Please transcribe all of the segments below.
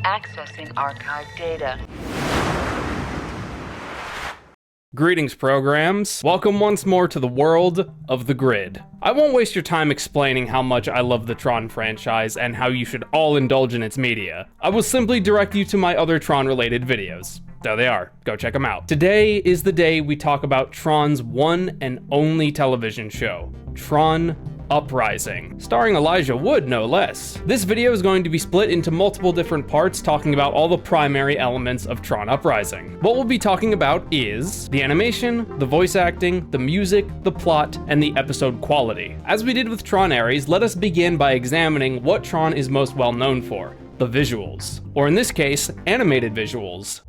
Accessing archived data. Greetings, programs. Welcome once more to the world of the grid. I won't waste your time explaining how much I love the Tron franchise and how you should all indulge in its media. I will simply direct you to my other Tron-related videos. There they are. Go check them out. Today is the day we talk about Tron's one and only television show, Tron Uprising, starring Elijah Wood, no less. This video is going to be split into multiple different parts, talking about all the primary elements of Tron Uprising. What we'll be talking about is the animation, the voice acting, the music, the plot, and the episode quality. As we did with Tron Ares, let us begin by examining what Tron is most well known for, the visuals, or in this case, animated visuals.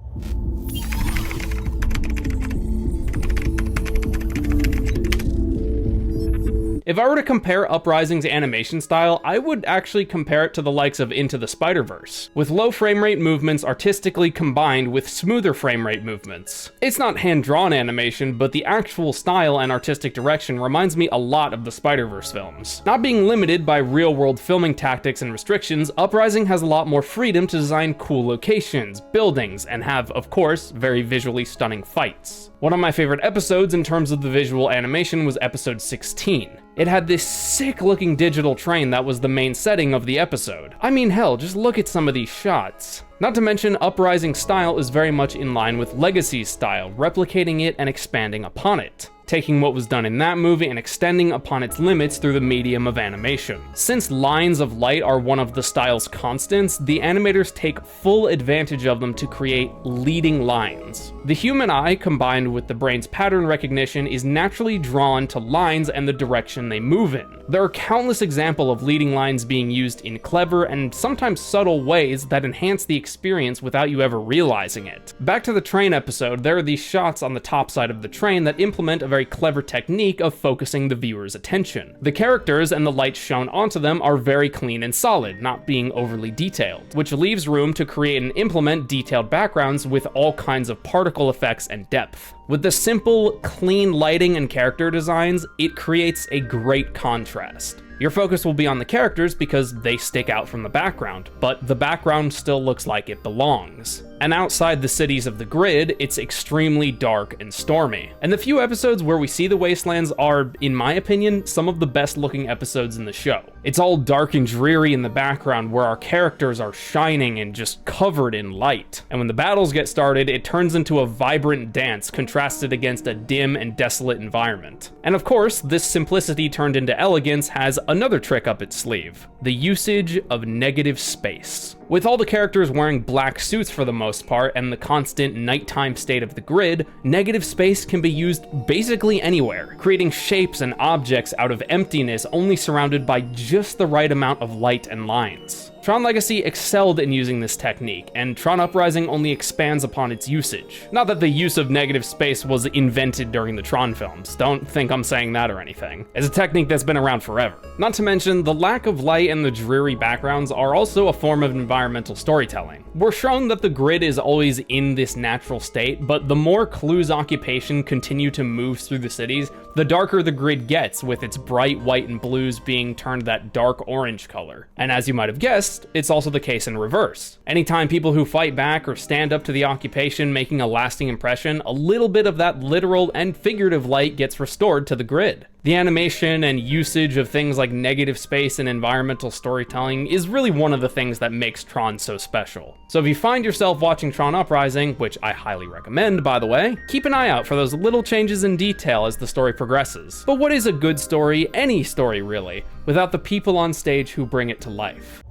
If I were to compare Uprising's animation style, I would actually compare it to the likes of Into the Spider-Verse, with low frame rate movements artistically combined with smoother frame rate movements. It's not hand-drawn animation, but the actual style and artistic direction reminds me a lot of the Spider-Verse films. Not being limited by real-world filming tactics and restrictions, Uprising has a lot more freedom to design cool locations, buildings, and have, of course, very visually stunning fights. One of my favorite episodes in terms of the visual animation was episode 16. It had this sick-looking digital train that was the main setting of the episode. I mean, hell, just look at some of these shots. Not to mention, Uprising's style is very much in line with Legacy's style, replicating it and expanding upon it, taking what was done in that movie and extending upon its limits through the medium of animation. Since lines of light are one of the style's constants, the animators take full advantage of them to create leading lines. The human eye, combined with the brain's pattern recognition, is naturally drawn to lines and the direction they move in. There are countless examples of leading lines being used in clever and sometimes subtle ways that enhance the experience without you ever realizing it. Back to the train episode, there are these shots on the top side of the train that implement a very clever technique of focusing the viewer's attention. The characters and the light shown onto them are very clean and solid, not being overly detailed, which leaves room to create and implement detailed backgrounds with all kinds of particle effects and depth. With the simple, clean lighting and character designs, it creates a great contrast. Your focus will be on the characters because they stick out from the background, but the background still looks like it belongs. And outside the cities of the grid, it's extremely dark and stormy. And the few episodes where we see the wastelands are, in my opinion, some of the best looking episodes in the show. It's all dark and dreary in the background where our characters are shining and just covered in light. And when the battles get started, it turns into a vibrant dance contrasted against a dim and desolate environment. And of course, this simplicity turned into elegance has another trick up its sleeve: the usage of negative space. With all the characters wearing black suits for the most part and the constant nighttime state of the grid, negative space can be used basically anywhere, creating shapes and objects out of emptiness only surrounded by just the right amount of light and lines. Tron Legacy excelled in using this technique, and Tron Uprising only expands upon its usage. Not that the use of negative space was invented during the Tron films, don't think I'm saying that or anything. It's a technique that's been around forever. Not to mention, the lack of light and the dreary backgrounds are also a form of environmental storytelling. We're shown that the grid is always in this natural state, but the more Clue's occupation continue to move through the cities, the darker the grid gets, with its bright white and blues being turned that dark orange color. And as you might have guessed, it's also the case in reverse. Anytime people who fight back or stand up to the occupation making a lasting impression, a little bit of that literal and figurative light gets restored to the grid. The animation and usage of things like negative space and environmental storytelling is really one of the things that makes Tron so special. So if you find yourself watching Tron Uprising, which I highly recommend by the way, keep an eye out for those little changes in detail as the story progresses. But what is a good story, any story really, without the people on stage who bring it to life?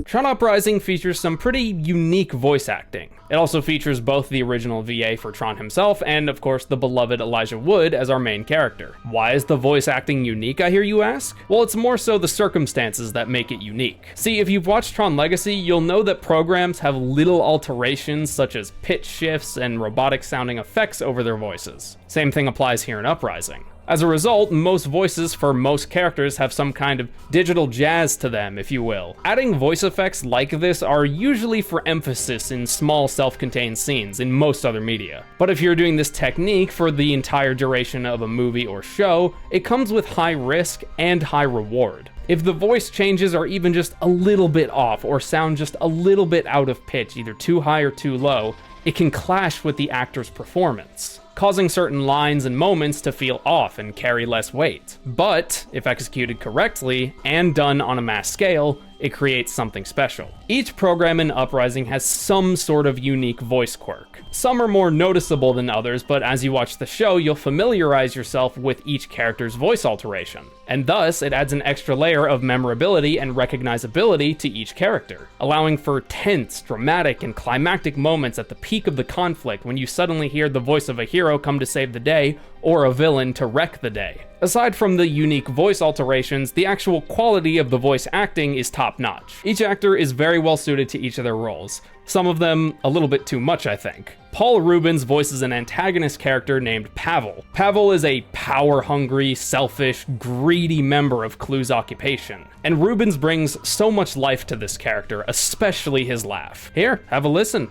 Tron Uprising features some pretty unique voice acting. It also features both the original VA for Tron himself and, of course, the beloved Elijah Wood as our main character. Why is the voice acting unique, I hear you ask? Well, it's more so the circumstances that make it unique. See, if you've watched Tron Legacy, you'll know that programs have little alterations such as pitch shifts and robotic sounding effects over their voices. Same thing applies here in Uprising. As a result, most voices for most characters have some kind of digital jazz to them, if you will. Adding voice effects like this are usually for emphasis in small self-contained scenes in most other media. But if you're doing this technique for the entire duration of a movie or show, it comes with high risk and high reward. If the voice changes are even just a little bit off or sound just a little bit out of pitch, either too high or too low, it can clash with the actor's performance, causing certain lines and moments to feel off and carry less weight. But if executed correctly and done on a mass scale, it creates something special. Each program in Uprising has some sort of unique voice quirk. Some are more noticeable than others, but as you watch the show, you'll familiarize yourself with each character's voice alteration, and thus it adds an extra layer of memorability and recognizability to each character, allowing for tense, dramatic, and climactic moments at the peak of the conflict when you suddenly hear the voice of a hero come to save the day, or a villain to wreck the day. Aside from the unique voice alterations, the actual quality of the voice acting is top-notch. Each actor is very well suited to each of their roles, some of them a little bit too much, I think. Paul Rubens voices an antagonist character named Pavel. Pavel is a power-hungry, selfish, greedy member of Clue's occupation, and Rubens brings so much life to this character, especially his laugh. Here, have a listen.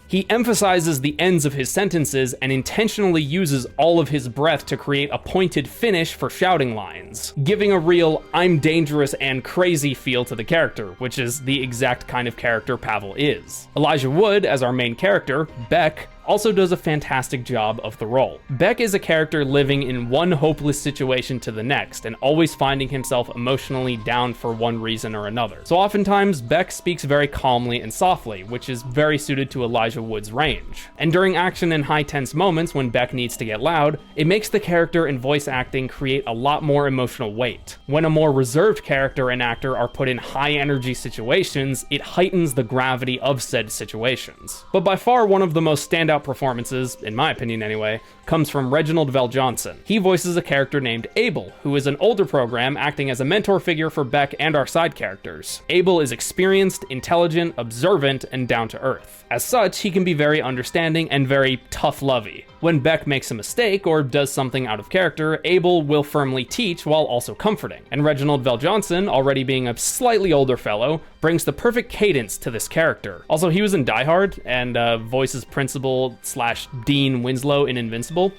He emphasizes the ends of his sentences and intentionally uses all of his breath to create a pointed finish for shouting lines, giving a real "I'm dangerous and crazy" feel to the character, which is the exact kind of character Pavel is. Elijah Wood, as our main character, Beck, also does a fantastic job of the role. Beck is a character living in one hopeless situation to the next and always finding himself emotionally down for one reason or another. So oftentimes, Beck speaks very calmly and softly, which is very suited to Elijah Wood's range. And during action and high tense moments when Beck needs to get loud, it makes the character and voice acting create a lot more emotional weight. When a more reserved character and actor are put in high energy situations, it heightens the gravity of said situations. But by far one of the most standout performances, in my opinion anyway, comes from Reginald VelJohnson. He voices a character named Abel, who is an older program acting as a mentor figure for Beck and our side characters. Abel is experienced, intelligent, observant, and down to earth. As such, he can be very understanding and very tough-lovey. When Beck makes a mistake or does something out of character, Abel will firmly teach while also comforting. And Reginald VelJohnson, already being a slightly older fellow, brings the perfect cadence to this character. Also, he was in Die Hard and voices Principal/Dean Winslow in Invincible.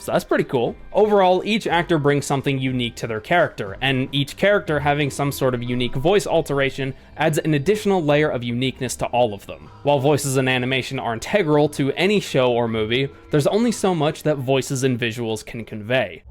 So that's pretty cool. Overall, each actor brings something unique to their character, and each character having some sort of unique voice alteration adds an additional layer of uniqueness to all of them. While voices and animation are integral to any show or movie, there's only so much that voices and visuals can convey.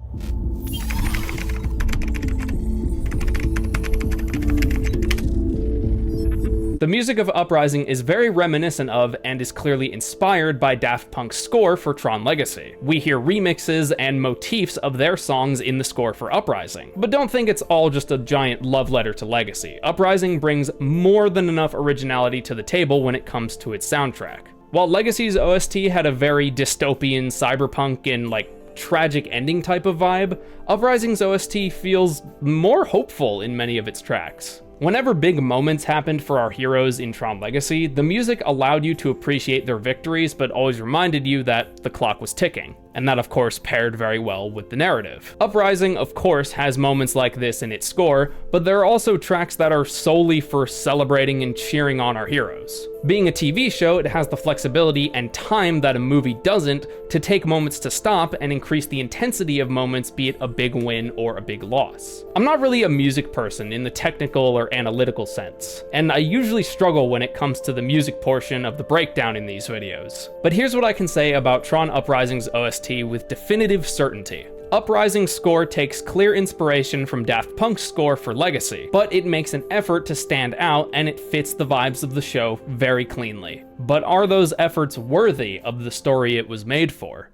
The music of Uprising is very reminiscent of and is clearly inspired by Daft Punk's score for Tron Legacy. We hear remixes and motifs of their songs in the score for Uprising. But don't think it's all just a giant love letter to Legacy. Uprising brings more than enough originality to the table when it comes to its soundtrack. While Legacy's OST had a very dystopian, cyberpunk, and tragic ending type of vibe, Uprising's OST feels more hopeful in many of its tracks. Whenever big moments happened for our heroes in Tron Legacy, the music allowed you to appreciate their victories, but always reminded you that the clock was ticking. And that of course paired very well with the narrative. Uprising of course has moments like this in its score, but there are also tracks that are solely for celebrating and cheering on our heroes. Being a TV show, it has the flexibility and time that a movie doesn't to take moments to stop and increase the intensity of moments, be it a big win or a big loss. I'm not really a music person in the technical or analytical sense, and I usually struggle when it comes to the music portion of the breakdown in these videos. But here's what I can say about Tron Uprising's OST with definitive certainty. Uprising's score takes clear inspiration from Daft Punk's score for Legacy, but it makes an effort to stand out and it fits the vibes of the show very cleanly. But are those efforts worthy of the story it was made for?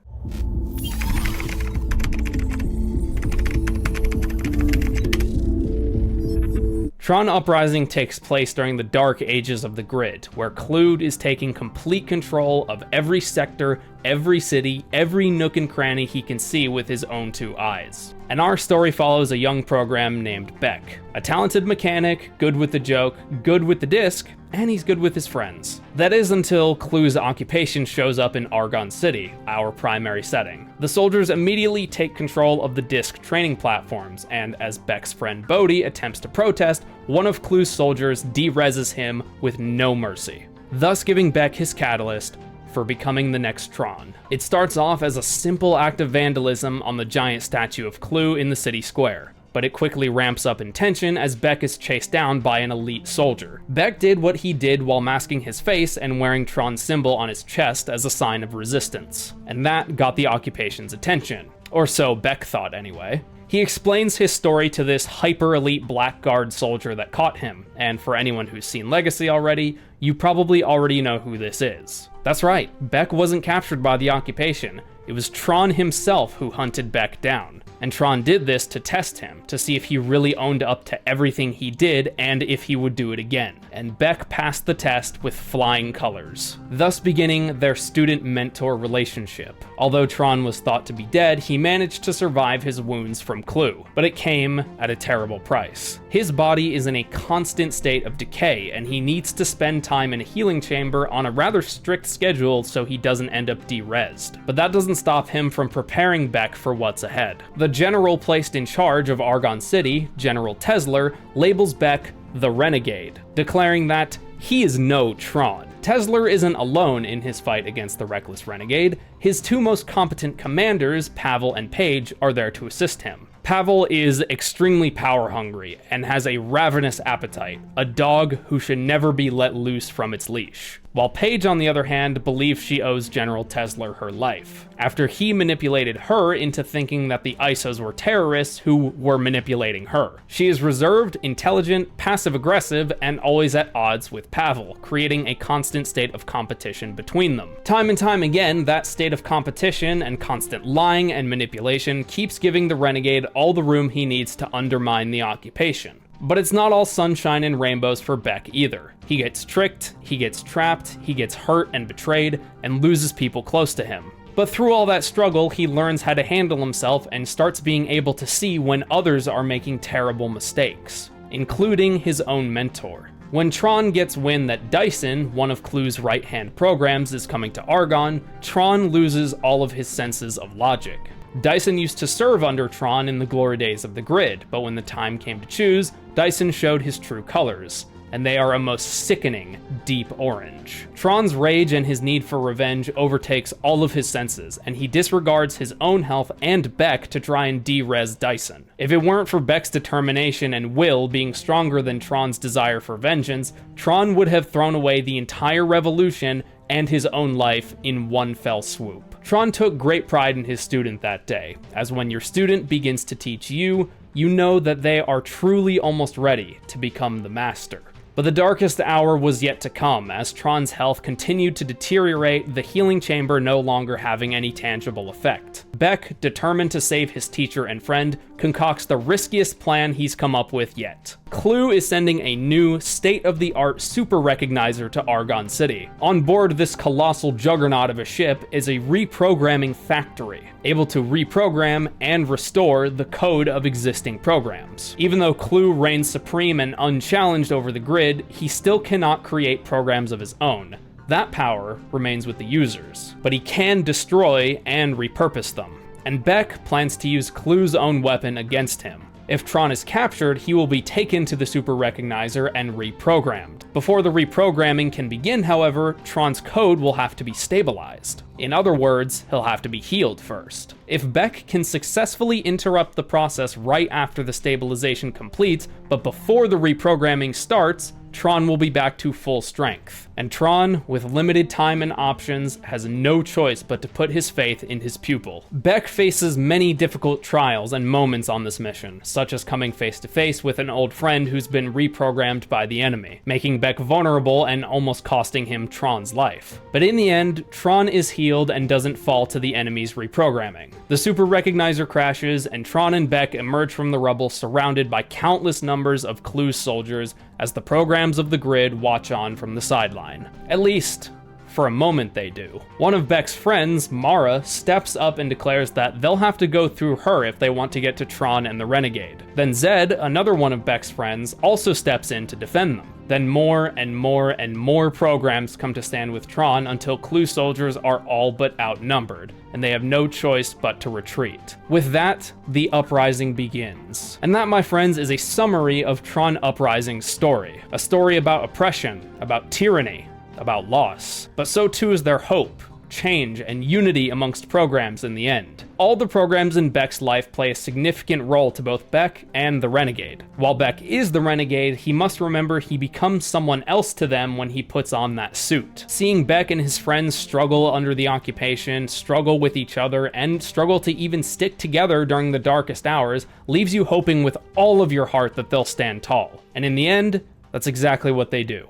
Tron Uprising takes place during the dark ages of the grid, where Clue is taking complete control of every sector, every city, every nook and cranny he can see with his own 2 eyes. And our story follows a young program named Beck, a talented mechanic, good with the joke, good with the disc, and he's good with his friends. That is until Clue's occupation shows up in Argon City, our primary setting. The soldiers immediately take control of the disc training platforms, and as Beck's friend Bodhi attempts to protest, one of Clue's soldiers de-reses him with no mercy, thus giving Beck his catalyst for becoming the next Tron. It starts off as a simple act of vandalism on the giant statue of Clue in the city square, but it quickly ramps up in tension as Beck is chased down by an elite soldier. Beck did what he did while masking his face and wearing Tron's symbol on his chest as a sign of resistance, and that got the occupation's attention. Or so Beck thought anyway. He explains his story to this hyper-elite Blackguard soldier that caught him, and for anyone who's seen Legacy already, you probably already know who this is. That's right, Beck wasn't captured by the occupation. It was Tron himself who hunted Beck down. And Tron did this to test him, to see if he really owned up to everything he did and if he would do it again. And Beck passed the test with flying colors, thus beginning their student-mentor relationship. Although Tron was thought to be dead, he managed to survive his wounds from Clue, but it came at a terrible price. His body is in a constant state of decay, and he needs to spend time in a healing chamber on a rather strict schedule so he doesn't end up de-resed. But that doesn't stop him from preparing Beck for what's ahead. The general placed in charge of Argon City, General Tesler, labels Beck the Renegade, declaring that he is no Tron. Tesler isn't alone in his fight against the reckless Renegade. His 2 most competent commanders, Pavel and Paige, are there to assist him. Pavel is extremely power-hungry and has a ravenous appetite, a dog who should never be let loose from its leash. While Paige, on the other hand, believes she owes General Tesler her life, after he manipulated her into thinking that the ISOs were terrorists who were manipulating her. She is reserved, intelligent, passive-aggressive, and always at odds with Pavel, creating a constant state of competition between them. Time and time again, that state of competition and constant lying and manipulation keeps giving the Renegade all the room he needs to undermine the occupation. But it's not all sunshine and rainbows for Beck either. He gets tricked, he gets trapped, he gets hurt and betrayed, and loses people close to him. But through all that struggle, he learns how to handle himself and starts being able to see when others are making terrible mistakes, including his own mentor. When Tron gets wind that Dyson, one of Clue's right-hand programs, is coming to Argon, Tron loses all of his senses of logic. Dyson used to serve under Tron in the glory days of the grid, but when the time came to choose, Dyson showed his true colors, and they are a most sickening, deep orange. Tron's rage and his need for revenge overtakes all of his senses, and he disregards his own health and Beck to try and de-res Dyson. If it weren't for Beck's determination and will being stronger than Tron's desire for vengeance, Tron would have thrown away the entire revolution and his own life in one fell swoop. Tron took great pride in his student that day, as when your student begins to teach you, you know that they are truly almost ready to become the master. But the darkest hour was yet to come, as Tron's health continued to deteriorate, the healing chamber no longer having any tangible effect. Beck, determined to save his teacher and friend, concocts the riskiest plan he's come up with yet. Clue is sending a new, state-of-the-art super recognizer to Argon City. On board this colossal juggernaut of a ship is a reprogramming factory, able to reprogram and restore the code of existing programs. Even though Clue reigns supreme and unchallenged over the grid, he still cannot create programs of his own. That power remains with the users, but he can destroy and repurpose them. And Beck plans to use Clue's own weapon against him. If Tron is captured, he will be taken to the Super Recognizer and reprogrammed. Before the reprogramming can begin, however, Tron's code will have to be stabilized. In other words, he'll have to be healed first. If Beck can successfully interrupt the process right after the stabilization completes, but before the reprogramming starts, Tron will be back to full strength. And Tron, with limited time and options, has no choice but to put his faith in his pupil. Beck faces many difficult trials and moments on this mission, such as coming face to face with an old friend who's been reprogrammed by the enemy, making Beck vulnerable and almost costing him Tron's life. But in the end, Tron is healed and doesn't fall to the enemy's reprogramming. The Super Recognizer crashes, and Tron and Beck emerge from the rubble surrounded by countless numbers of Clue's soldiers as the programs of the grid watch on from the sideline. At least, For a moment they do. One of Beck's friends, Mara, steps up and declares that they'll have to go through her if they want to get to Tron and the Renegade. Then Zed, another one of Beck's friends, also steps in to defend them. Then more and more and more programs come to stand with Tron until Clue soldiers are all but outnumbered, and they have no choice but to retreat. With that, the Uprising begins. And that, my friends, is a summary of Tron Uprising's story. A story about oppression, about tyranny, about loss. But so too is their hope, change, and unity amongst programs in the end. All the programs in Beck's life play a significant role to both Beck and the Renegade. While Beck is the Renegade, he must remember he becomes someone else to them when he puts on that suit. Seeing Beck and his friends struggle under the occupation, struggle with each other, and struggle to even stick together during the darkest hours leaves you hoping with all of your heart that they'll stand tall. And in the end, that's exactly what they do.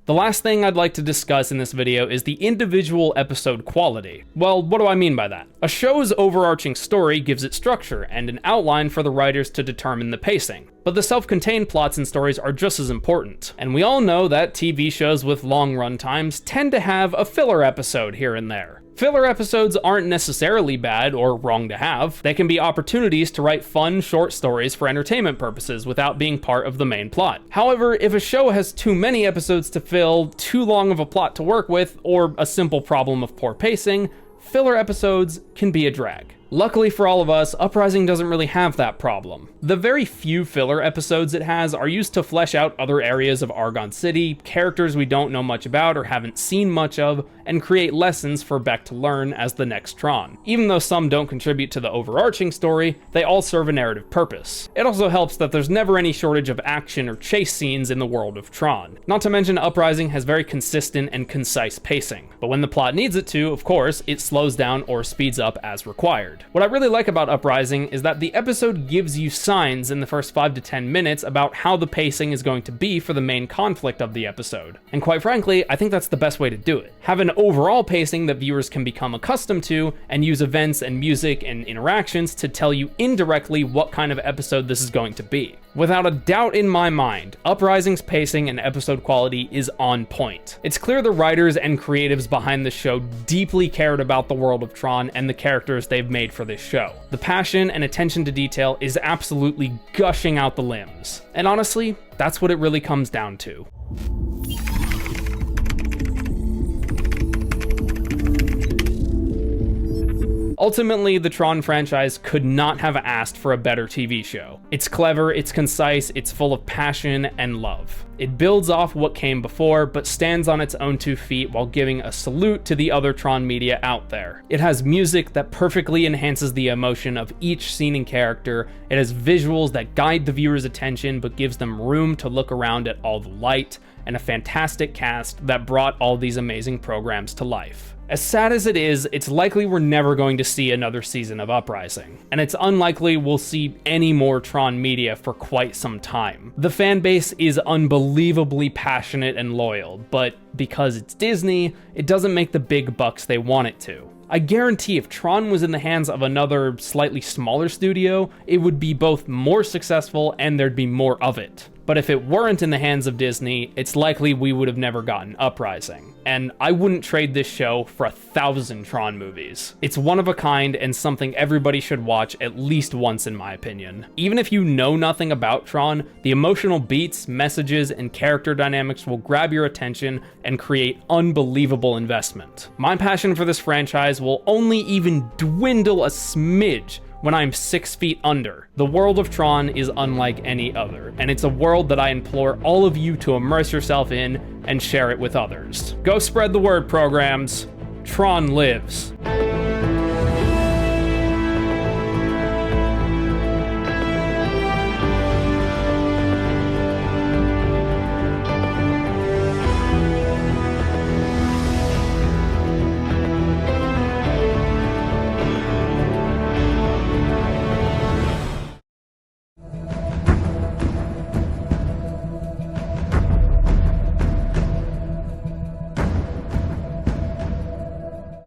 The last thing I'd like to discuss in this video is the individual episode quality. Well, what do I mean by that? A show's overarching story gives it structure and an outline for the writers to determine the pacing. But the self-contained plots and stories are just as important. And we all know that TV shows with long run times tend to have a filler episode here and there. Filler episodes aren't necessarily bad or wrong to have. They can be opportunities to write fun, short stories for entertainment purposes without being part of the main plot. However, if a show has too many episodes to fill, too long of a plot to work with, or a simple problem of poor pacing, filler episodes can be a drag. Luckily for all of us, Uprising doesn't really have that problem. The very few filler episodes it has are used to flesh out other areas of Argon City, characters we don't know much about or haven't seen much of, and create lessons for Beck to learn as the next Tron. Even though some don't contribute to the overarching story, they all serve a narrative purpose. It also helps that there's never any shortage of action or chase scenes in the world of Tron. Not to mention, Uprising has very consistent and concise pacing. But when the plot needs it to, of course, it slows down or speeds up as required. What I really like about Uprising is that the episode gives you signs in the first 5 to 10 minutes about how the pacing is going to be for the main conflict of the episode. And quite frankly, I think that's the best way to do it. Have an overall pacing that viewers can become accustomed to, and use events and music and interactions to tell you indirectly what kind of episode this is going to be. Without a doubt in my mind, Uprising's pacing and episode quality is on point. It's clear the writers and creatives behind the show deeply cared about the world of Tron and the characters they've made for this show. The passion and attention to detail is absolutely gushing out the limbs. And honestly, that's what it really comes down to. Ultimately, the Tron franchise could not have asked for a better TV show. It's clever, it's concise, it's full of passion and love. It builds off what came before, but stands on its own 2 feet while giving a salute to the other Tron media out there. It has music that perfectly enhances the emotion of each scene and character. It has visuals that guide the viewer's attention but gives them room to look around at all the light, and a fantastic cast that brought all these amazing programs to life. As sad as it is, it's likely we're never going to see another season of Uprising, and it's unlikely we'll see any more Tron media for quite some time. The fan base is unbelievably passionate and loyal, but because it's Disney, it doesn't make the big bucks they want it to. I guarantee if Tron was in the hands of another slightly smaller studio, it would be both more successful and there'd be more of it. But if it weren't in the hands of Disney, it's likely we would have never gotten Uprising. And I wouldn't trade this show for 1,000 Tron movies. It's one of a kind and something everybody should watch at least once in my opinion. Even if you know nothing about Tron, the emotional beats, messages, and character dynamics will grab your attention and create unbelievable investment. My passion for this franchise will only even dwindle a smidge when I'm 6 feet under. The world of Tron is unlike any other, and it's a world that I implore all of you to immerse yourself in and share it with others. Go spread the word, programs. Tron lives.